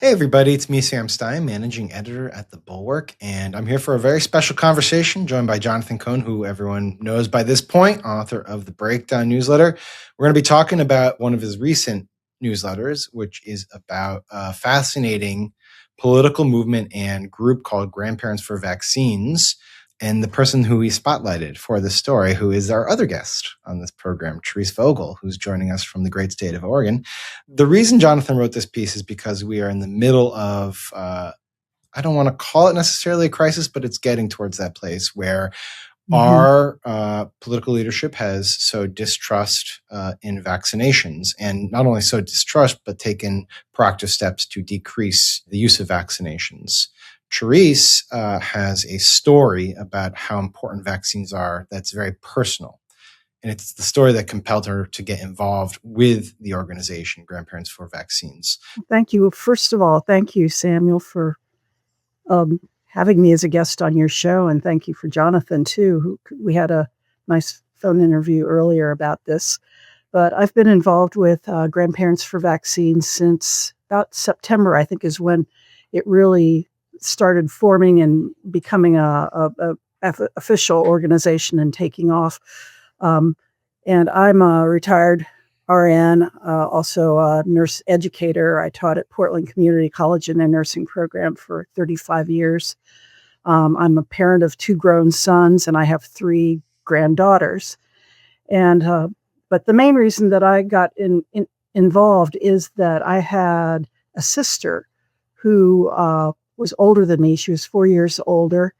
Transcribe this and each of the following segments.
Hey everybody, it's me, Sam Stein, managing editor at the Bulwark, and I'm here for a very special conversation joined by Jonathan Cohn, who everyone knows by this point, author of the Breakdown newsletter. We're going to be talking about one of his recent newsletters, which is about a fascinating political movement and group called Grandparents for Vaccines. And the person who he spotlighted for this story, who is our other guest on this program, Therese Vogel, who's joining us from the great state of Oregon. The reason Jonathan wrote this piece is because we are in the middle of, I don't want to call it necessarily a crisis, but it's getting towards that place where our political leadership has sowed distrust in vaccinations, and not only sowed distrust, but taken proactive steps to decrease the use of vaccinations. Therese has a story about how important vaccines are that's very personal. And it's the story that compelled her to get involved with the organization, Grandparents for Vaccines. Thank you. First of all, thank you, Samuel, for having me as a guest on your show. And thank you for Jonathan, too. We had a nice phone interview earlier about this. But I've been involved with Grandparents for Vaccines since about September, I think, is when it really started forming and becoming a official organization and taking off. And I'm a retired RN, also a nurse educator. I taught at Portland Community College in their nursing program for 35 years. I'm a parent of 2 grown sons, and I have 3 granddaughters. And but the main reason that I got involved is that I had a sister who was older than me. She was 4 years older.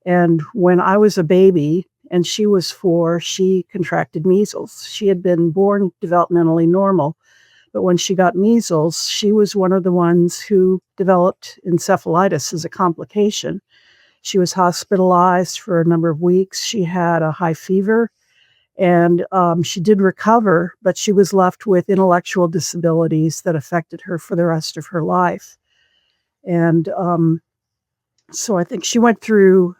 And when I was a baby, and she was 4, she contracted measles. She had been born developmentally normal, but when she got measles, she was one of the ones who developed encephalitis as a complication. She was hospitalized for a number of weeks. She had a high fever, and she did recover, but she was left with intellectual disabilities that affected her for the rest of her life. And so I think she went through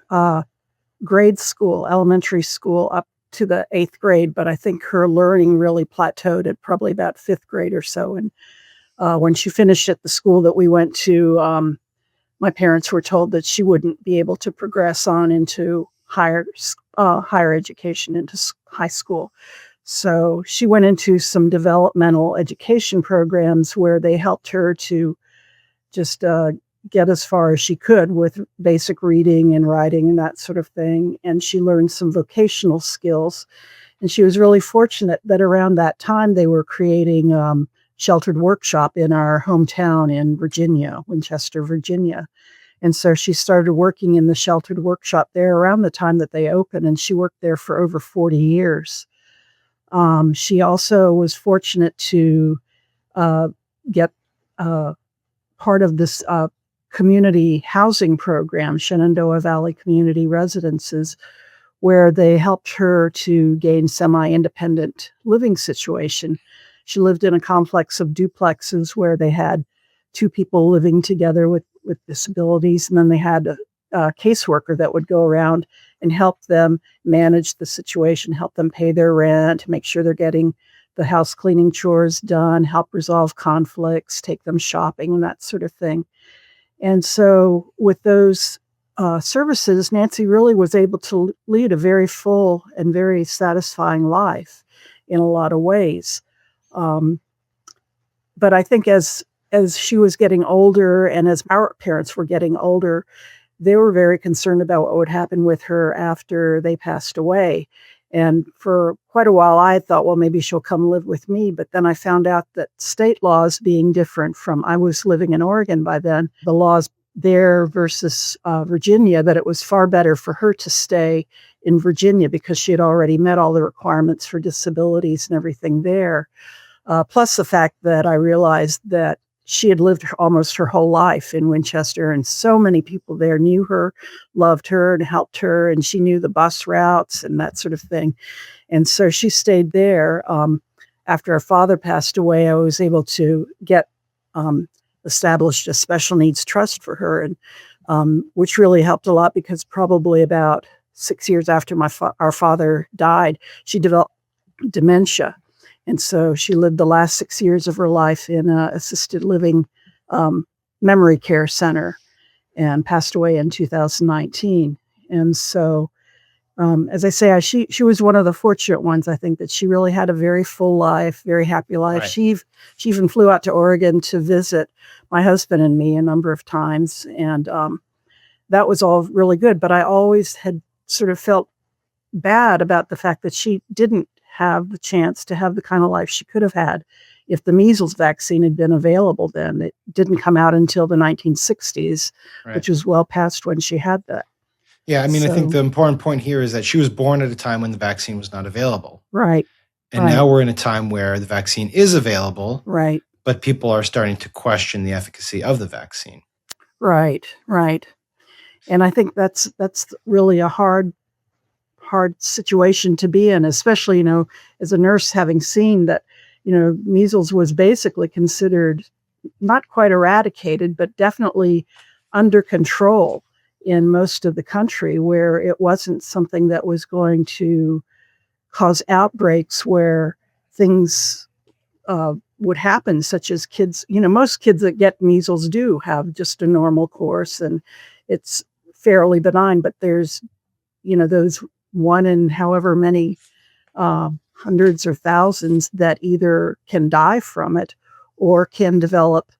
grade school, elementary school, up to the 8th grade, but I think her learning really plateaued at probably about 5th grade or so. And when she finished at the school that we went to, my parents were told that she wouldn't be able to progress on into higher education, into high school. So she went into some developmental education programs where they helped her to just get as far as she could with basic reading and writing and that sort of thing. And she learned some vocational skills. And she was really fortunate that around that time they were creating sheltered workshop in our hometown in Virginia, Winchester, Virginia. And so she started working in the sheltered workshop there around the time that they opened, and she worked there for over 40 years. She also was fortunate to get part of this community housing program, Shenandoah Valley Community Residences, where they helped her to gain semi-independent living situation. She lived in a complex of duplexes where they had 2 people living together with disabilities, and then they had a caseworker that would go around and help them manage the situation, help them pay their rent, make sure they're getting the house cleaning chores done, help resolve conflicts, take them shopping, and that sort of thing. And so with those services, Nancy really was able to lead a very full and very satisfying life in a lot of ways. But I think as she was getting older and as our parents were getting older, they were very concerned about what would happen with her after they passed away. And for quite a while, I thought, well, maybe she'll come live with me. But then I found out that state laws being different from, I was living in Oregon by then, the laws there versus Virginia, that it was far better for her to stay in Virginia because she had already met all the requirements for disabilities and everything there. Plus the fact that I realized that she had lived almost her whole life in Winchester, and so many people there knew her, loved her, and helped her, and she knew the bus routes and that sort of thing. And so she stayed there. After her father passed away, I was able to get established a special needs trust for her, and which really helped a lot because probably about 6 years after our father died, she developed dementia. And so she lived the last 6 years of her life in assisted living memory care center and passed away in 2019. And so, as I say, she was one of the fortunate ones. I think that she really had a very full life, very happy life. Right. She even flew out to Oregon to visit my husband and me a number of times, and that was all really good. But I always had sort of felt bad about the fact that she didn't have the chance to have the kind of life she could have had if the measles vaccine had been available then. It didn't come out until the 1960s, Right. which was well past when she had that. Yeah, I mean, I think So- the important point here is that she was born at a time when the vaccine was not available. Right, And right. now we're in a time where the vaccine is available, right, but people are starting to question the efficacy of the vaccine. right. And I think that's really a hard situation to be in, especially, as a nurse, having seen that, measles was basically considered not quite eradicated, but definitely under control in most of the country, where it wasn't something that was going to cause outbreaks where things would happen, such as kids. Most kids that get measles do have just a normal course, and it's fairly benign, but there's, those one in however many hundreds or thousands that either can die from it or can develop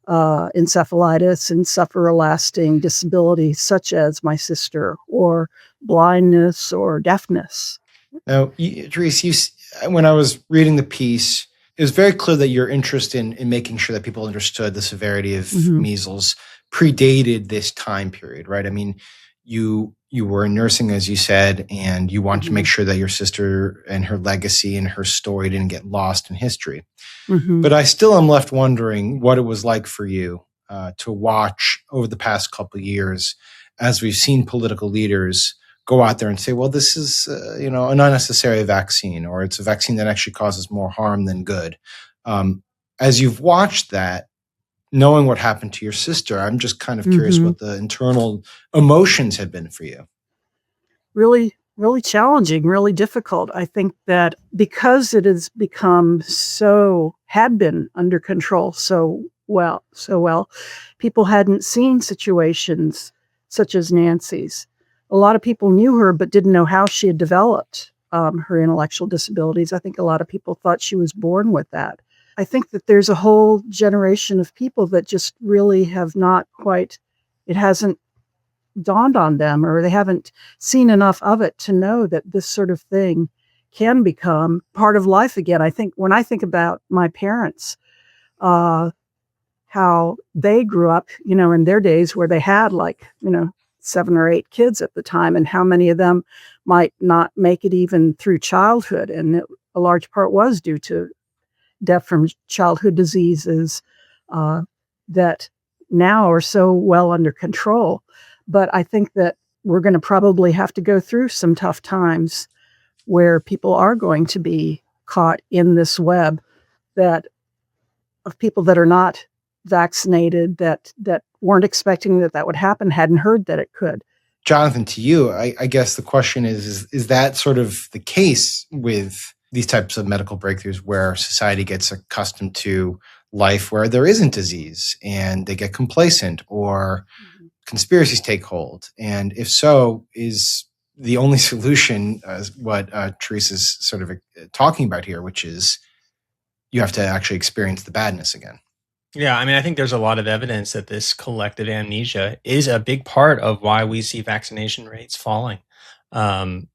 encephalitis and suffer a lasting disability, such as my sister, or blindness or deafness. Now, Therese, when I was reading the piece, it was very clear that your interest in making sure that people understood the severity of measles predated this time period, right? I mean, you were in nursing, as you said, and you wanted to make sure that your sister and her legacy and her story didn't get lost in history. But I still am left wondering what it was like for you to watch over the past couple of years as we've seen political leaders go out there and say, well, this is an unnecessary vaccine, or it's a vaccine that actually causes more harm than good. As you've watched that, knowing what happened to your sister, I'm just kind of curious what the internal emotions had been for you. Really, really challenging, really difficult. I think that because it has become had been under control so well, people hadn't seen situations such as Nancy's. A lot of people knew her, but didn't know how she had developed her intellectual disabilities. I think a lot of people thought she was born with that. I think that there's a whole generation of people that just really have not quite, it hasn't dawned on them, or they haven't seen enough of it to know that this sort of thing can become part of life again. I think when I think about my parents, how they grew up, in their days where they had 7 or 8 kids at the time, and how many of them might not make it even through childhood. And a large part was due to death from childhood diseases that now are so well under control. But I think that we're going to probably have to go through some tough times where people are going to be caught in this web of people that are not vaccinated, that weren't expecting that would happen, hadn't heard that it could. Jonathan, to you, I guess the question is that sort of the case with these types of medical breakthroughs, where society gets accustomed to life where there isn't disease and they get complacent, or conspiracies take hold? And if so, is the only solution what Theresa's sort of talking about here, which is you have to actually experience the badness again? Yeah, I mean, I think there's a lot of evidence that this collective amnesia is a big part of why we see vaccination rates falling. Talking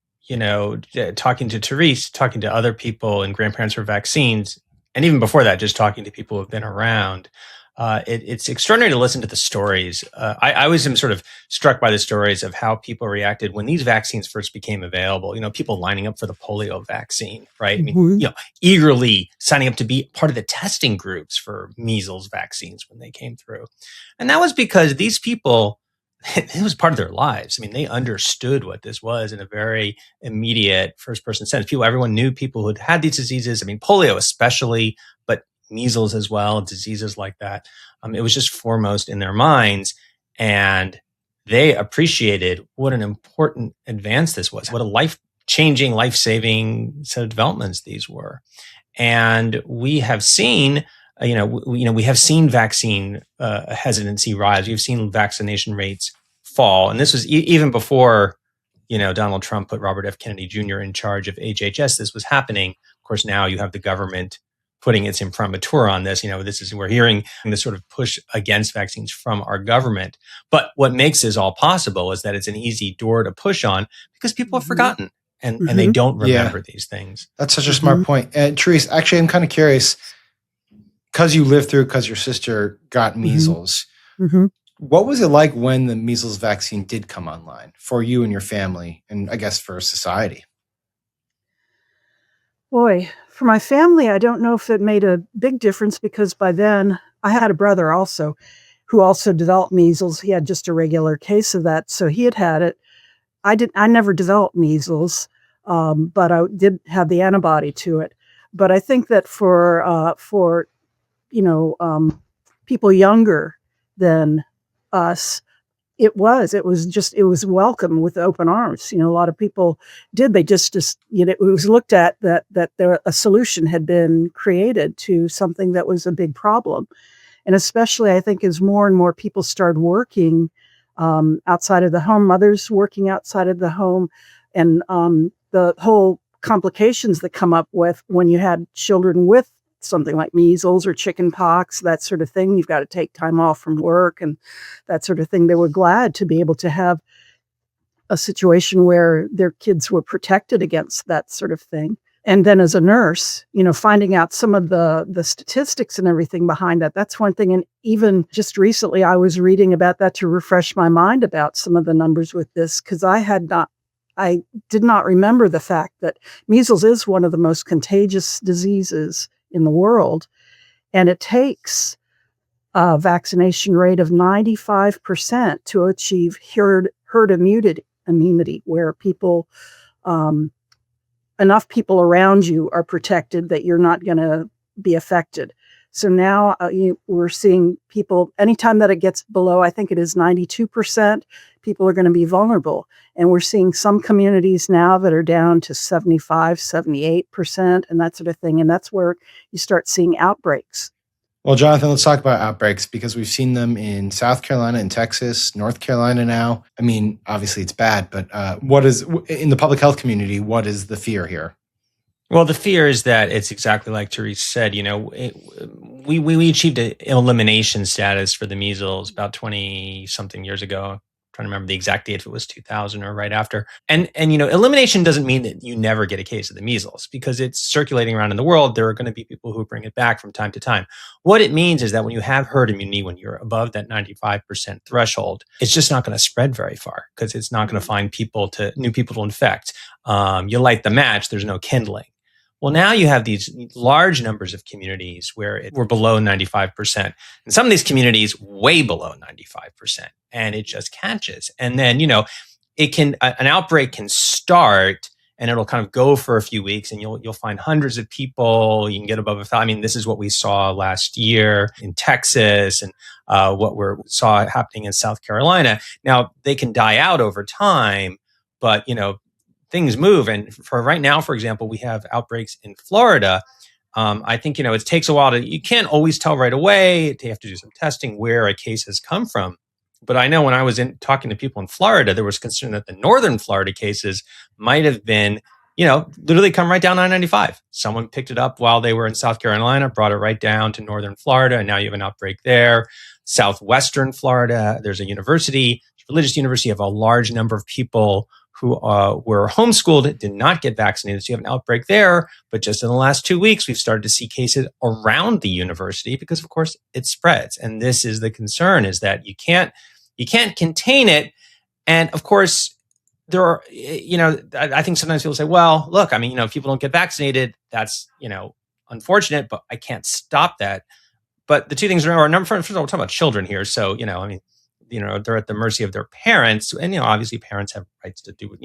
to Therese, talking to other people and grandparents for vaccines, and even before that, just talking to people who have been around, it's extraordinary to listen to the stories. I always am sort of struck by the stories of how people reacted when these vaccines first became available. People lining up for the polio vaccine, right? I mean, eagerly signing up to be part of the testing groups for measles vaccines when they came through. And that was because these people, it was part of their lives. I mean, they understood what this was in a very immediate first-person sense. Everyone knew people who'd had these diseases. I mean, polio especially, but measles as well, diseases like that. It was just foremost in their minds, and they appreciated what an important advance this was, what a life-changing, life-saving set of developments these were. And we have seen we have seen vaccine hesitancy rise. We've seen vaccination rates fall, and this was even before Donald Trump put Robert F. Kennedy Jr. in charge of HHS. This was happening. Of course, now you have the government putting its imprimatur on this. We're hearing this sort of push against vaccines from our government. But what makes this all possible is that it's an easy door to push on because people have forgotten and they don't remember these things. That's such a smart point. And Therese, actually, I'm kind of curious, because you lived through, because your sister got measles. What was it like when the measles vaccine did come online for you and your family, and I guess for society? Boy, for my family, I don't know if it made a big difference because by then I had a brother also who also developed measles. He had just a regular case of that, so he had it. I never developed measles, but I did have the antibody to it. But I think that for people younger than us, it was welcome with open arms. A lot of people did. They just it was looked at that a solution had been created to something that was a big problem. And especially, I think, as more and more people started working outside of the home, mothers working outside of the home, and the whole complications that come up with when you had children with something like measles or chicken pox, that sort of thing. You've got to take time off from work and that sort of thing. They were glad to be able to have a situation where their kids were protected against that sort of thing. And then as a nurse, finding out some of the statistics and everything behind that, that's one thing. And even just recently, I was reading about that to refresh my mind about some of the numbers with this, because I did not remember the fact that measles is one of the most contagious diseases in the world. And it takes a vaccination rate of 95% to achieve herd immunity, where people, enough people around you are protected that you're not going to be affected. So now we're seeing people, anytime that it gets below, I think it is 92%, people are going to be vulnerable. And we're seeing some communities now that are down to 75, 78% and that sort of thing. And that's where you start seeing outbreaks. Well, Jonathan, let's talk about outbreaks, because we've seen them in South Carolina and Texas, North Carolina now. I mean, obviously it's bad, but what is, in the public health community, what is the fear here? Well, the fear is that it's exactly like Therese said. We achieved an elimination status for the measles about 20-something years ago. I'm trying to remember the exact date, if it was 2000 or right after. And elimination doesn't mean that you never get a case of the measles, because it's circulating around in the world. There are going to be people who bring it back from time to time. What it means is that when you have herd immunity, when you're above that 95% threshold, it's just not going to spread very far, because it's not going to find new people to infect. You light the match, there's no kindling. Well, now you have these large numbers of communities where we're below 95%. And some of these communities way below 95%. And it just catches. And then, an outbreak can start and it'll kind of go for a few weeks, and you'll find hundreds of people. You can get above 1,000. I mean, this is what we saw last year in Texas, and what we saw happening in South Carolina. Now, they can die out over time, but, things move. And for right now, for example, we have outbreaks in Florida. I think, it takes a while you can't always tell right away. You have to do some testing where a case has come from. But I know when I was talking to people in Florida, there was concern that the northern Florida cases might have been, literally come right down I-95. Someone picked it up while they were in South Carolina, brought it right down to northern Florida, and now you have an outbreak there. Southwestern Florida, there's a religious university, of a large number of people who were homeschooled, did not get vaccinated. So you have an outbreak there. But just in the last 2 weeks, we've started to see cases around the university because, of course, it spreads. And this is the concern, is that you can't contain it. And of course, there are, I think sometimes people say, well, look, if people don't get vaccinated, that's, unfortunate, but I can't stop that. But the two things are, first of all, we're talking about children here. So, they're at the mercy of their parents. And, obviously parents have rights to do,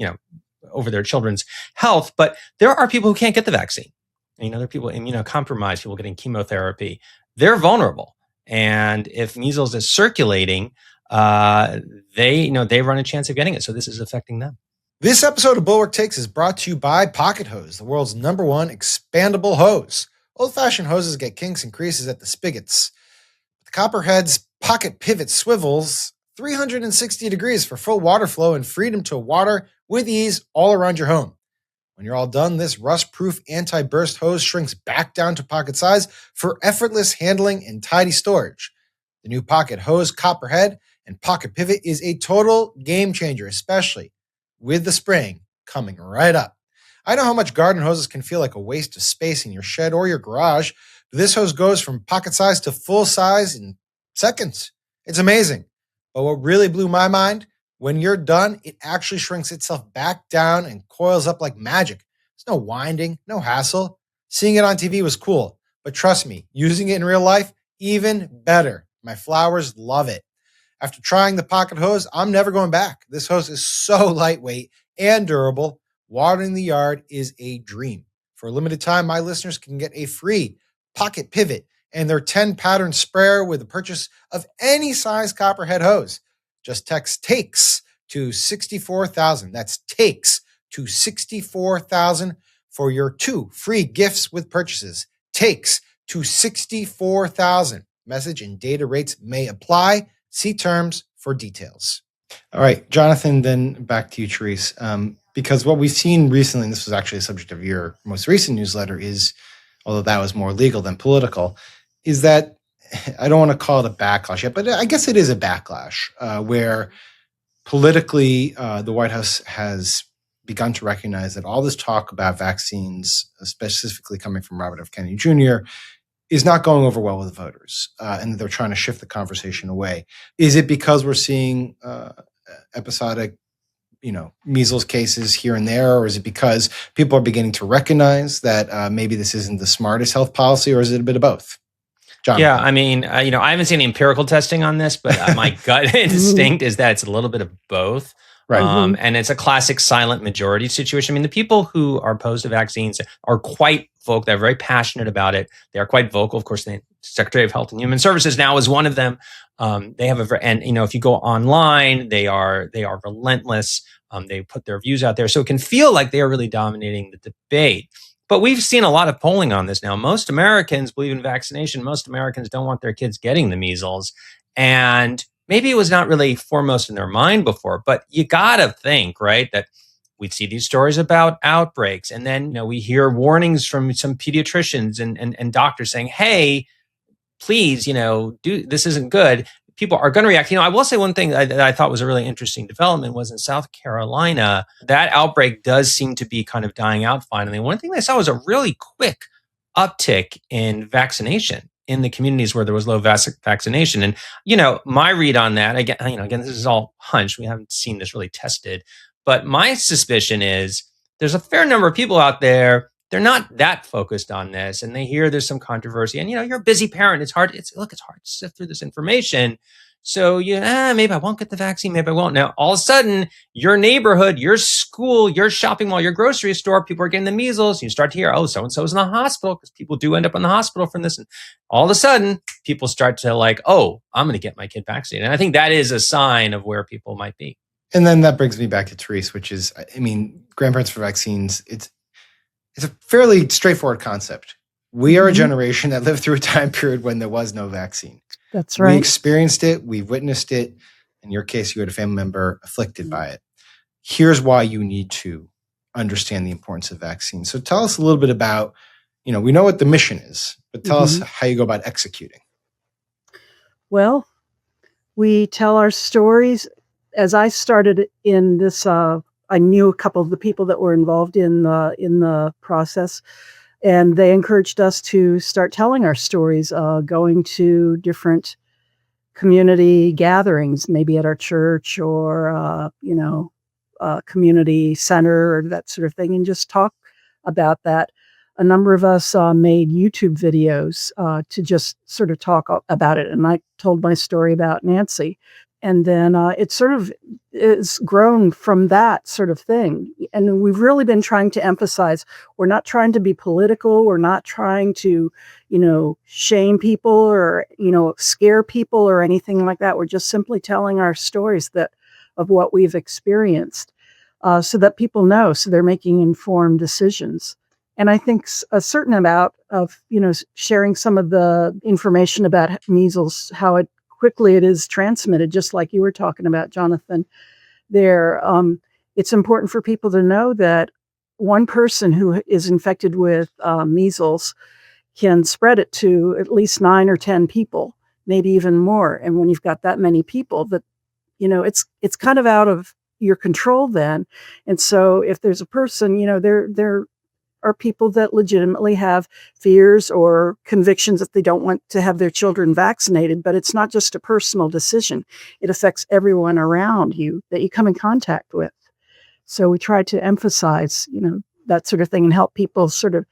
over their children's health. But there are people who can't get the vaccine. There are people immunocompromised, people getting chemotherapy. They're vulnerable. And if measles is circulating, they run a chance of getting it. So this is affecting them. This episode of Bulwark Takes is brought to you by Pocket Hose, the world's #1 expandable hose. Old-fashioned hoses get kinks and creases at the spigots. The Copperhead's pocket pivot swivels 360 degrees for full water flow and freedom to water with ease all around your home. When you're all done, this rust-proof anti-burst hose shrinks back down to pocket size for effortless handling and tidy storage. The new Pocket Hose Copperhead and Pocket Pivot is a total game changer, especially with the spraying coming right up. I know how much garden hoses can feel like a waste of space in your shed or your garage, but this hose goes from pocket size to full size in seconds. It's amazing. But what really blew my mind, when you're done, it actually shrinks itself back down and coils up like magic. There's no winding, no hassle. Seeing it on TV was cool, but trust me, using it in real life, even better. My flowers love it. After trying the Pocket Hose, I'm never going back. This hose is so lightweight and durable. Watering the yard is a dream. For a limited time, my listeners can get a free Pocket Pivot and their 10-pattern sprayer with the purchase of any size Copperhead hose. Just text TAKES to 64,000. That's TAKES to 64,000 for your 2 free gifts with purchases. TAKES to 64,000. Message and data rates may apply. See terms for details. All right, Jonathan, then back to you, Therese. Because what we've seen recently, and this was actually a subject of your most recent newsletter, is, although that was more legal than political, is that, I don't want to call it a backlash yet, but I guess it is a backlash where politically the White House has begun to recognize that all this talk about vaccines, specifically coming from Robert F. Kennedy Jr., is not going over well with voters, and that they're trying to shift the conversation away. Is it because we're seeing episodic, measles cases here and there, or is it because people are beginning to recognize that maybe this isn't the smartest health policy, or is it a bit of both? Jonathan. Yeah, I mean, I haven't seen any empirical testing on this, but my gut instinct is that it's a little bit of both. Right. And it's a classic silent majority situation. I mean, the people who are opposed to vaccines are quite vocal. They're very passionate about it. They are quite vocal. Of course, the Secretary of Health and Human Services now is one of them. They have if you go online, they are relentless. They put their views out there. So it can feel like they are really dominating the debate. But we've seen a lot of polling on this now. Most Americans believe in vaccination. Most Americans don't want their kids getting the measles. And maybe it was not really foremost in their mind before, but you got to think, right, that we'd see these stories about outbreaks. And then, we hear warnings from some pediatricians and doctors saying, hey, please, this isn't good. People are going to react. I will say one thing that I thought was a really interesting development was in South Carolina, that outbreak does seem to be kind of dying out finally. One thing I saw was a really quick uptick in vaccination in the communities where there was low vaccination. And, my read on that, again, this is all hunch. We haven't seen this really tested. But my suspicion is there's a fair number of people out there, they're not that focused on this, and they hear there's some controversy. And, you're a busy parent. It's hard to sift through this information. So maybe I won't get the vaccine. Maybe I won't. Now, all of a sudden, your neighborhood, your school, your shopping mall, your grocery store, people are getting the measles. You start to hear, so-and-so's in the hospital, because people do end up in the hospital from this. And all of a sudden, people start to I'm going to get my kid vaccinated. And I think that is a sign of where people might be. And then that brings me back to Therese, which is, grandparents for vaccines, it's a fairly straightforward concept. We are a generation that lived through a time period when there was no vaccine. That's right. We experienced it. We've witnessed it. In your case, you had a family member afflicted by it. Here's why you need to understand the importance of vaccines. So tell us a little bit about, we know what the mission is, but tell us how you go about executing. Well, we tell our stories. As I started in this, I knew a couple of the people that were involved in the process, and they encouraged us to start telling our stories, going to different community gatherings, maybe at our church or community center or that sort of thing, and just talk about that. A number of us made YouTube videos to just sort of talk about it, and I told my story about Nancy. And then it sort of is grown from that sort of thing. And we've really been trying to emphasize, we're not trying to be political. We're not trying to, shame people or, scare people or anything like that. We're just simply telling our stories of what we've experienced so that people know, so they're making informed decisions. And I think a certain amount of, sharing some of the information about measles, how quickly it is transmitted, just like you were talking about, Jonathan, there, it's important for people to know that one person who is infected with measles can spread it to at least 9 or 10 people, maybe even more. And when you've got that many people, that it's kind of out of your control then. And so if there's a person, there are people that legitimately have fears or convictions that they don't want to have their children vaccinated, but it's not just a personal decision. It affects everyone around you that you come in contact with. So we try to emphasize, that sort of thing and help people sort of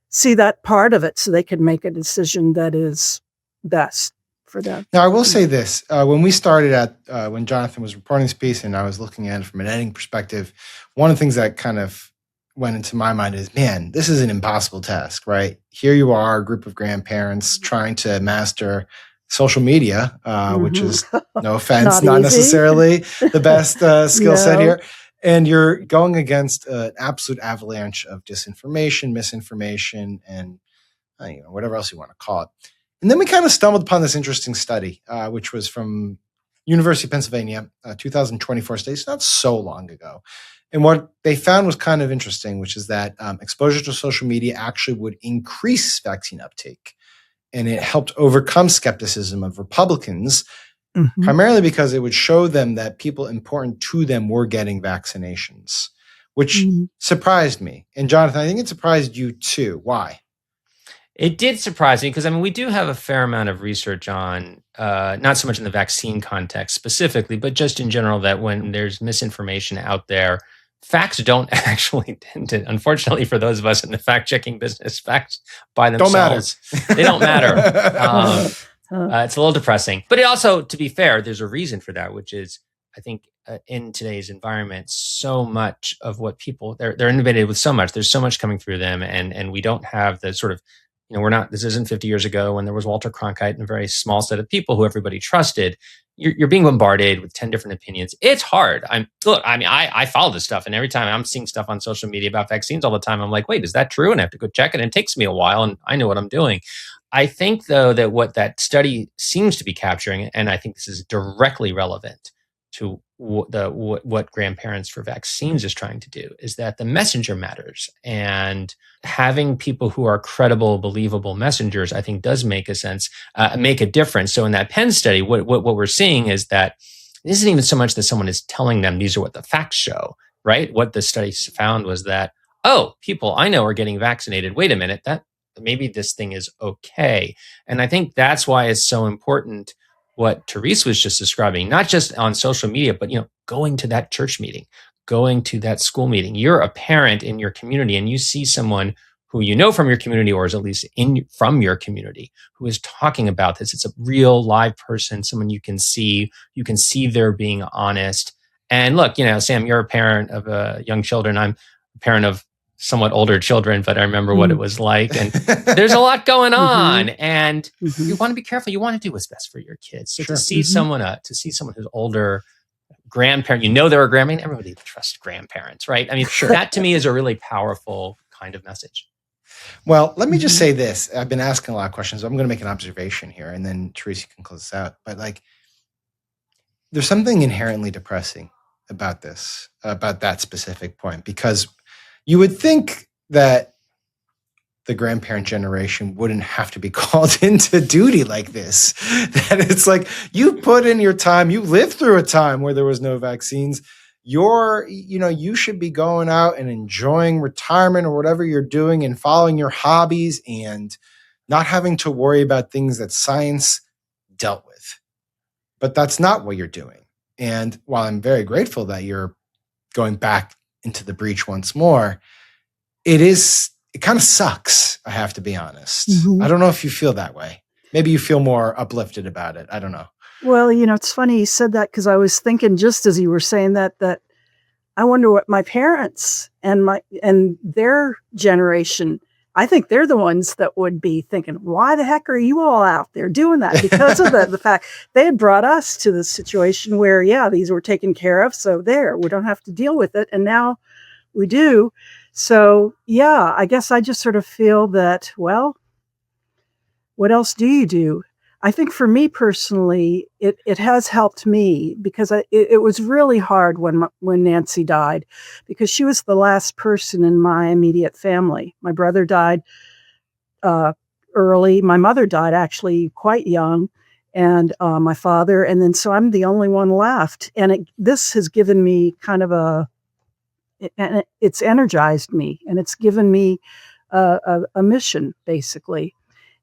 see that part of it so they can make a decision that is best for them. Now, I will say this. When we started when Jonathan was reporting this piece and I was looking at it from an editing perspective, one of the things that kind of went into my mind is, man, this is an impossible task, right? Here you are, a group of grandparents trying to master social media, which is, no offense, not necessarily the best skill set here. And you're going against an absolute avalanche of disinformation, misinformation, and whatever else you want to call it. And then we kind of stumbled upon this interesting study, which was from University of Pennsylvania, 2024 study. It's not so long ago. And what they found was kind of interesting, which is that exposure to social media actually would increase vaccine uptake. And it helped overcome skepticism of Republicans, primarily because it would show them that people important to them were getting vaccinations, which surprised me. And Jonathan, I think it surprised you too. Why? It did surprise me because, we do have a fair amount of research on, not so much in the vaccine context specifically, but just in general, that when there's misinformation out there, facts don't actually tend to, unfortunately for those of us in the fact-checking business, facts by themselves, they don't matter. It's a little depressing. But it also, to be fair, there's a reason for that, which is, I think, in today's environment, so much of what people, they're inundated with so much. There's so much coming through them, and we don't have the sort of, this isn't 50 years ago when there was Walter Cronkite and a very small set of people who everybody trusted. You're being bombarded with 10 different opinions. It's hard. I follow this stuff, and every time I'm seeing stuff on social media about vaccines all the time, I'm like, wait, is that true? And I have to go check it. And it takes me a while, and I know what I'm doing. I think, though, that what that study seems to be capturing, and I think this is directly relevant to what Grandparents for Vaccines is trying to do, is that the messenger matters. And having people who are credible, believable messengers, I think, does make a difference. So in that Penn study, what we're seeing is that it isn't even so much that someone is telling them these are what the facts show, right? What the study found was that, people I know are getting vaccinated. Wait a minute, that maybe this thing is okay. And I think that's why it's so important what Therese was just describing, not just on social media, but going to that church meeting, going to that school meeting. You're a parent in your community and you see someone who you know from your community, or is at least from your community, who is talking about this. It's a real live person, someone you can see they're being honest. And look, Sam, you're a parent of young children. I'm a parent of somewhat older children, but I remember what it was like. And there's a lot going on, and you want to be careful. You want to do what's best for your kids. So to see someone who's older, grandparent, they're a grandparent. Everybody trusts grandparents, right? That to me is a really powerful kind of message. Well, let me just say this. I've been asking a lot of questions. I'm going to make an observation here, and then Theresa can close this out. But there's something inherently depressing about this, about that specific point, because you would think that the grandparent generation wouldn't have to be called into duty like this. That it's like, you put in your time, you lived through a time where there was no vaccines. You should be going out and enjoying retirement or whatever you're doing and following your hobbies and not having to worry about things that science dealt with. But that's not what you're doing. And while I'm very grateful that you're going back into the breach once more, it kind of sucks, I have to be honest. I don't know if you feel that way. Maybe you feel more uplifted about it. I don't know. Well, it's funny you said that, because I was thinking just as you were saying that I wonder what my parents and their generation, I think they're the ones that would be thinking, why the heck are you all out there doing that? Because of the fact they had brought us to the situation where, these were taken care of. So we don't have to deal with it. And now we do. So, yeah, I guess I just sort of feel that, well, what else do you do? I think for me personally, it has helped me because it was really hard when Nancy died, because she was the last person in my immediate family. My brother died uh, early. My mother died actually quite young, and my father, and then so I'm the only one left. And this has given me kind of it's energized me, and it's given me a mission basically.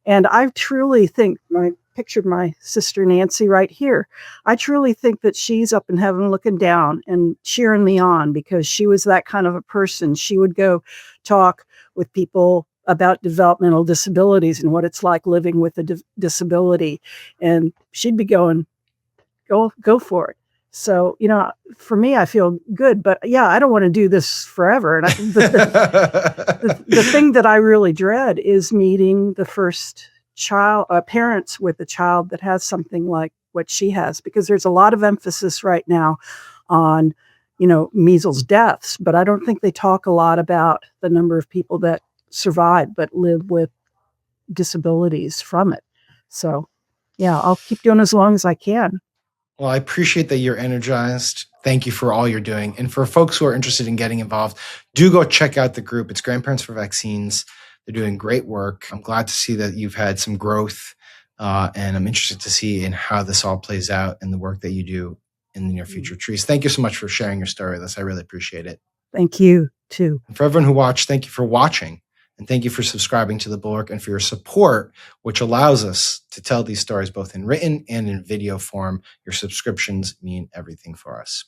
And I truly think, I pictured my sister Nancy right here. I truly think that she's up in heaven looking down and cheering me on, because she was that kind of a person. She would go talk with people about developmental disabilities and what it's like living with a disability. And she'd be going, go for it. So, for me, I feel good, but yeah, I don't want to do this forever. And the thing that I really dread is meeting the first parents with a child that has something like what she has, because there's a lot of emphasis right now on, measles deaths, but I don't think they talk a lot about the number of people that survive but live with disabilities from it. So, yeah, I'll keep doing as long as I can. Well, I appreciate that you're energized. Thank you for all you're doing. And for folks who are interested in getting involved, do go check out the group. It's Grandparents for Vaccines. They're doing great work. I'm glad to see that you've had some growth, and I'm interested to see in how this all plays out and the work that you do in the near future. Therese, thank you so much for sharing your story with us. I really appreciate it. Thank you, too. And for everyone who watched, thank you for watching. And thank you for subscribing to the Bulwark and for your support, which allows us to tell these stories both in written and in video form. Your subscriptions mean everything for us.